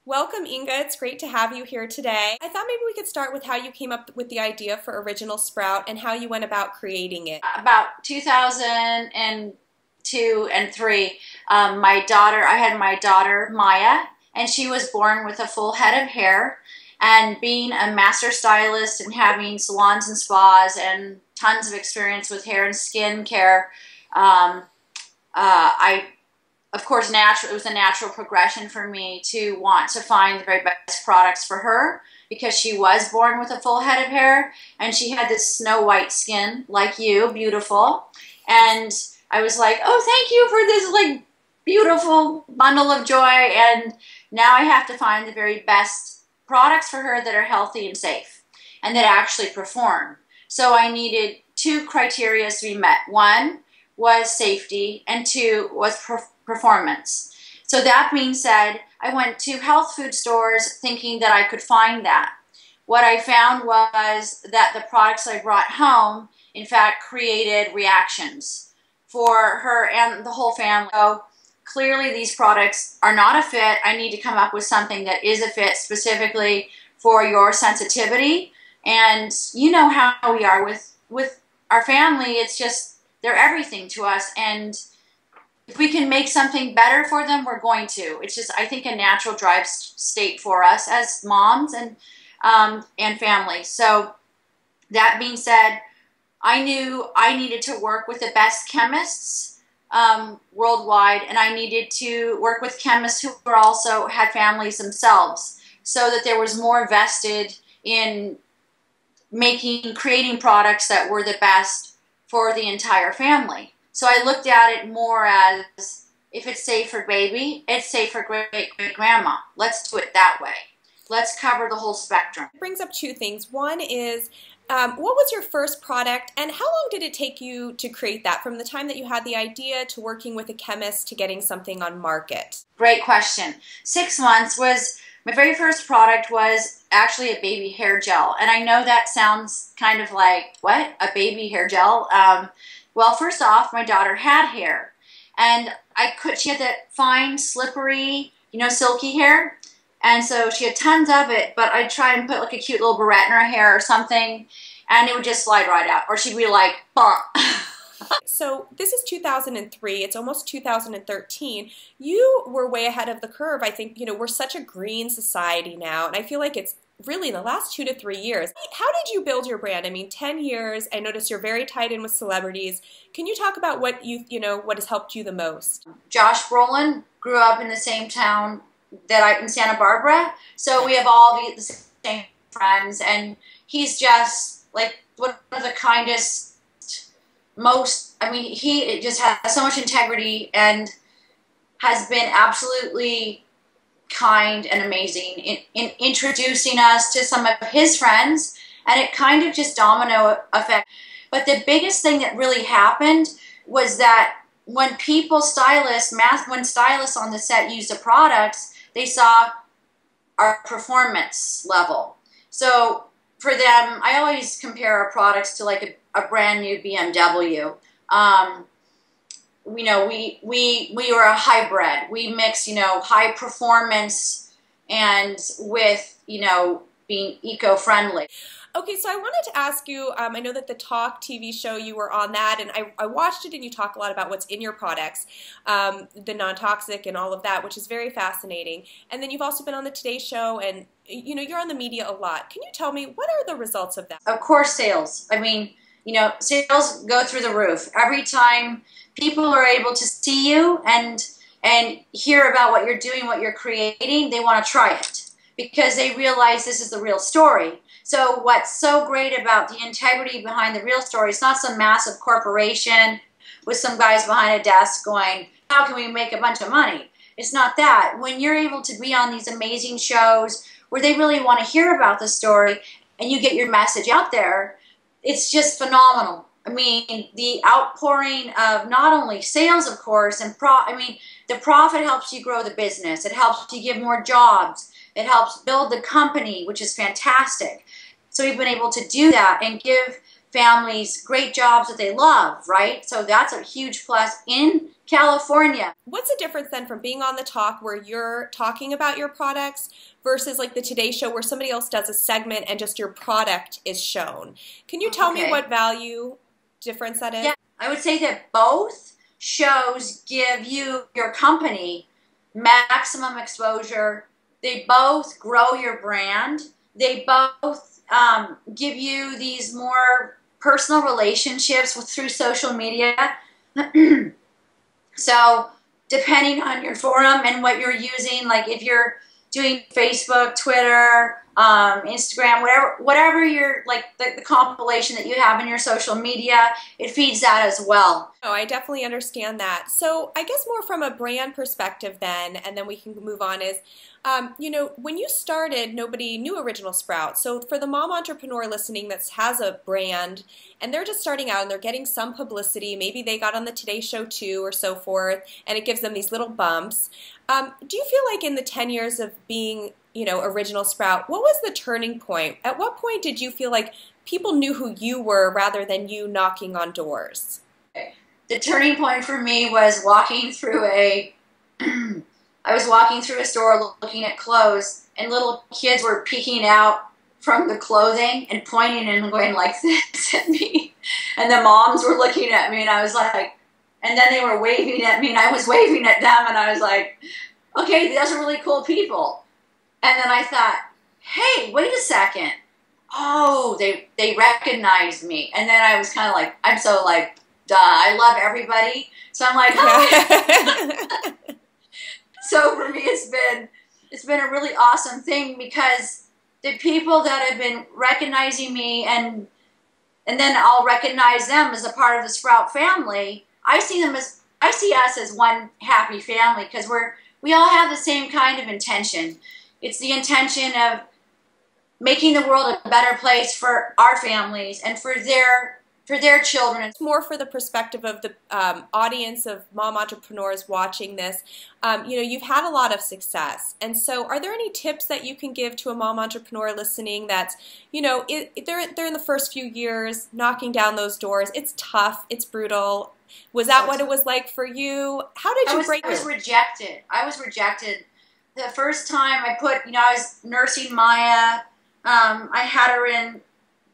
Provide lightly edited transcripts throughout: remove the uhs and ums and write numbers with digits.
Welcome, Inga. It's great to have you here today. I thought maybe we could start with how you came up with the idea for Original Sprout and how you went about creating it. About 2002 and 3, I had my daughter Maya, and she was born with a full head of hair. And being a master stylist and having salons and spas and tons of experience with hair and skin care, of course, it was a natural progression for me to want to find the very best products for her because she was born with a full head of hair and she had this snow white skin like you, beautiful. And I was like, oh, thank you for this like beautiful bundle of joy. And now I have to find the very best products for her that are healthy and safe and that actually perform. So I needed two criteria to be met. One was safety and two was performance. So that being said, I went to health food stores thinking that I could find that. What I found was that the products I brought home, in fact, created reactions for her and the whole family. So clearly these products are not a fit. I need to come up with something that is a fit specifically for your sensitivity. And you know how we are with our family. It's just, they're everything to us. And if we can make something better for them, we're going to. It's just, I think, a natural drive state for us as moms and families. So that being said, I knew I needed to work with the best chemists worldwide, and I needed to work with chemists who were also had families themselves, so that there was more vested in creating products that were the best for the entire family. So I looked at it more as, if it's safe for baby, it's safe for great-great-grandma. Let's do it that way. Let's cover the whole spectrum. It brings up two things. One is, what was your first product and how long did it take you to create that, from the time that you had the idea to working with a chemist to getting something on market? Great question. 6 months was, my very first product was actually a baby hair gel. And I know that sounds kind of like, what? A baby hair gel? Well, first off, my daughter had hair, and she had that fine, slippery, silky hair, and so she had tons of it, but I'd try and put like a cute little barrette in her hair or something, and it would just slide right out, or she'd be like, bah. So this is 2003, it's almost 2013. You were way ahead of the curve. I think, we're such a green society now, and I feel like it's really in the last 2 to 3 years. How did you build your brand? I mean, 10 years, I noticed you're very tied in with celebrities. Can you talk about what what has helped you the most? Josh Brolin grew up in the same town that in Santa Barbara, so we have all the same friends, and he's just like one of the kindest, he just has so much integrity and has been absolutely kind and amazing in introducing us to some of his friends, and it kind of just domino effect. But the biggest thing that really happened was that when stylists on the set used the products, they saw our performance level. So for them, I always compare our products to like a brand new BMW. We were a hybrid. We mix, high performance and with, being eco-friendly. Okay, so I wanted to ask you, I know that the Talk TV show, you were on that, and I watched it, and you talk a lot about what's in your products, the non-toxic and all of that, which is very fascinating. And then you've also been on the Today Show, and, you're on the media a lot. Can you tell me, what are the results of that? Of course, sales. I mean, sales go through the roof. Every time people are able to see you and hear about what you're doing, what you're creating, they want to try it because they realize this is the real story. So what's so great about the integrity behind the real story, it's not some massive corporation with some guys behind a desk going, how can we make a bunch of money? It's not that. When you're able to be on these amazing shows where they really want to hear about the story and you get your message out there, it's just phenomenal. I mean, the outpouring of not only sales, of course, and the profit helps you grow the business. It helps you give more jobs. It helps build the company, which is fantastic. So we've been able to do that and give families great jobs that they love, right? So that's a huge plus in California. What's the difference then from being on the talk where you're talking about your products versus like the Today Show where somebody else does a segment and just your product is shown? Can you tell me what value difference that is? Yeah, I would say that both shows give you, your company, maximum exposure. They both grow your brand. They both give you these more personal relationships through social media. So depending on your forum and what you're using, like if you're doing Facebook, Twitter, Instagram, whatever you're, like the compilation that you have in your social media, it feeds that as well. Oh, I definitely understand that. So I guess more from a brand perspective then, and then we can move on, is, you know, when you started, nobody knew Original Sprout. So for the mom entrepreneur listening that has a brand and they're just starting out and they're getting some publicity, maybe they got on the Today Show too or so forth, and it gives them these little bumps. Do you feel like in the 10 years of being, you know, Original Sprout, what was the turning point? At what point did you feel like people knew who you were rather than you knocking on doors? The turning point for me was walking through a I was walking through a store looking at clothes, and little kids were peeking out from the clothing and pointing and going like this at me. And the moms were looking at me, and I was like, and then they were waving at me, and I was waving at them, and I was like, okay, those are really cool people. And then I thought, hey, wait a second. Oh, they recognized me. And then I was kind of like, I'm so like, duh, I love everybody. So I'm like, hi. So for me, it's been a really awesome thing, because the people that have been recognizing me, and then I'll recognize them as a part of the Sprout family. I see us as one happy family, because we all have the same kind of intention. It's the intention of making the world a better place for our families and for their children. It's more for the perspective of the audience of mom entrepreneurs watching this. You know, you've had a lot of success. And so are there any tips that you can give to a mom entrepreneur listening that's, you know, they're in the first few years, knocking down those doors. It's tough. It's brutal. Was that what it was like for you? How did you break through? I was rejected. I was rejected. The first time I was nursing Maya. I had her in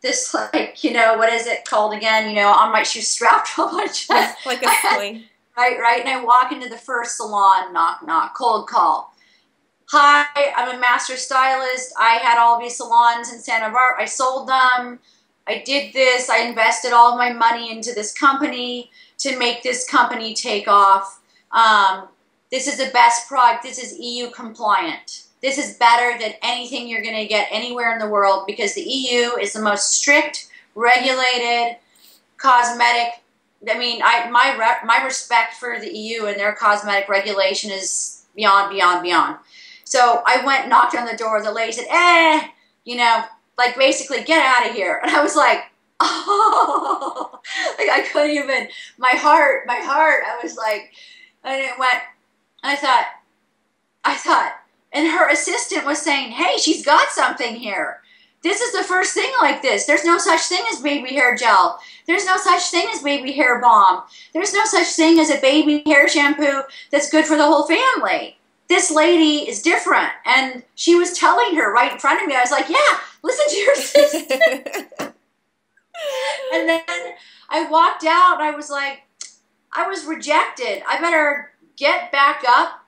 this, like, you know, what is it called again? You know, she was strapped on my chest. Like a sling. Right. And I walk into the first salon, knock, knock, cold call. Hi, I'm a master stylist. I had all these salons in Santa Barbara. I sold them. I did this. I invested all of my money into this company to make this company take off. This is the best product. This is EU compliant. This is better than anything you're going to get anywhere in the world, because the EU is the most strict, regulated cosmetic. I mean, my respect for the EU and their cosmetic regulation is beyond, beyond, beyond. So I went and knocked on the door. The lady said, you know, like basically, get out of here. And I was like, oh, like I couldn't even, my heart, I was like, and it went, I thought, and her assistant was saying, hey, she's got something here. This is the first thing like this. There's no such thing as baby hair gel. There's no such thing as baby hair balm. There's no such thing as a baby hair shampoo that's good for the whole family. This lady is different. And she was telling her right in front of me. I was like, yeah, listen to your assistant. And then I walked out. I was like, I was rejected. I better get back up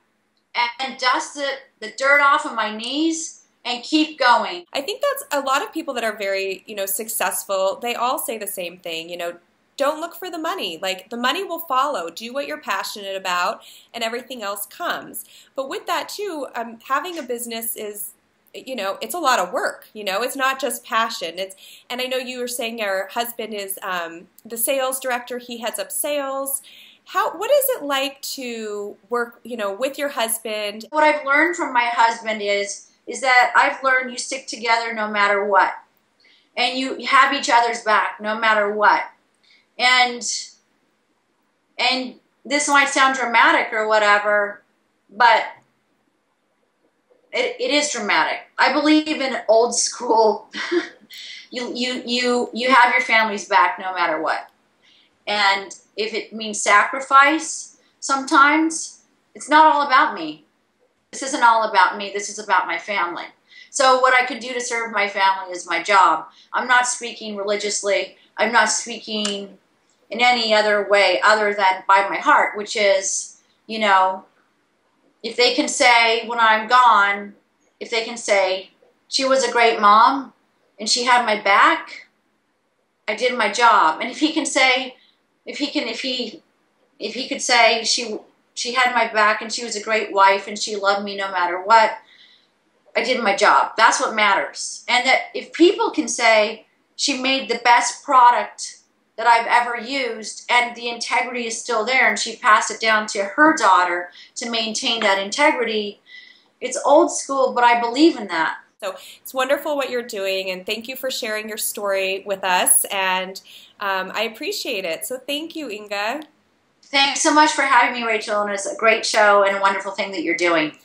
and dust the dirt off of my knees and keep going. I think that's a lot of people that are very, you know, successful. They all say the same thing, you know, don't look for the money. Like, the money will follow. Do what you're passionate about, and everything else comes. But with that too, having a business is, you know, it's a lot of work. You know, it's not just passion. And I know you were saying your husband is the sales director. He heads up sales. What is it like to work, you know, with your husband? What I've learned from my husband is that I've learned you stick together no matter what. And you have each other's back no matter what. And this might sound dramatic or whatever, but it is dramatic. I believe in old school. You have your family's back no matter what. And if it means sacrifice, sometimes, it's not all about me. This isn't all about me. This is about my family. So what I could do to serve my family is my job. I'm not speaking religiously. I'm not speaking in any other way other than by my heart, which is, you know, if they can say when I'm gone, if they can say she was a great mom and she had my back, I did my job. And if he can say, if he could say she had my back and she was a great wife and she loved me no matter what, I did my job. That's what matters. And that if people can say she made the best product that I've ever used and the integrity is still there and she passed it down to her daughter to maintain that integrity, it's old school, but I believe in that. So it's wonderful what you're doing, and thank you for sharing your story with us, and I appreciate it. So thank you, Inga. Thanks so much for having me, Rachel, and it's a great show and a wonderful thing that you're doing.